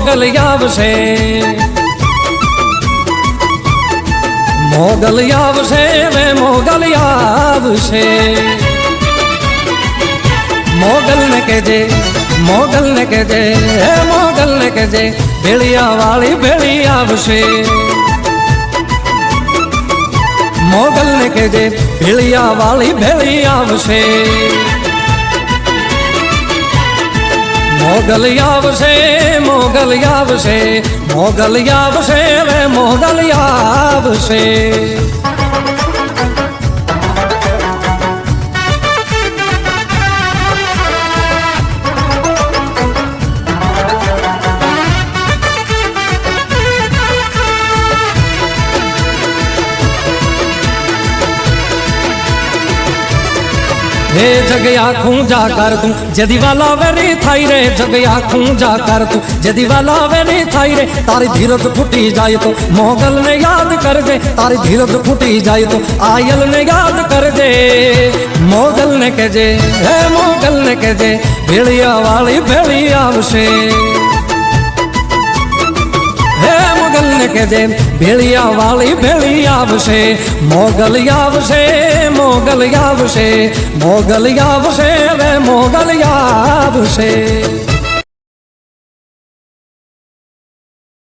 મોગલ આવશે, મોગલ આવશે રે મોગલ આવશે. મોગલ ને કહેજે, મોગલ ને કહેજે, મોગલ ને કહેજે ભેળિયા વાળી ભેળી આવશે. મોગલ ને કહેજે ભેળિયા વાળી ભેળી આવશે. મોગલ આવશે, મોગલ આવશે, મોગલ આવશે રે મોગલ આવશે. हे जगया खूंजा कर तू जदी वाला वेरी थाई रे, जगया खूंजा कर तू जदी वाला वेरी थाई रे. तारी धीरज फूटी जाए तो मोगल ने याद कर दे, तारी धीरज फूटी जाए तो आयल ने याद कर दे. मोगल ने कहे, हे मोगल ने कहे भेड़िया वाली भेड़ी आवशे. मोगल ने कहे भेड़िया वाली भेड़ी आवशे. मोगल आवशे, मोगल आवशे, मोगल आवशे रे मोगल आवशे.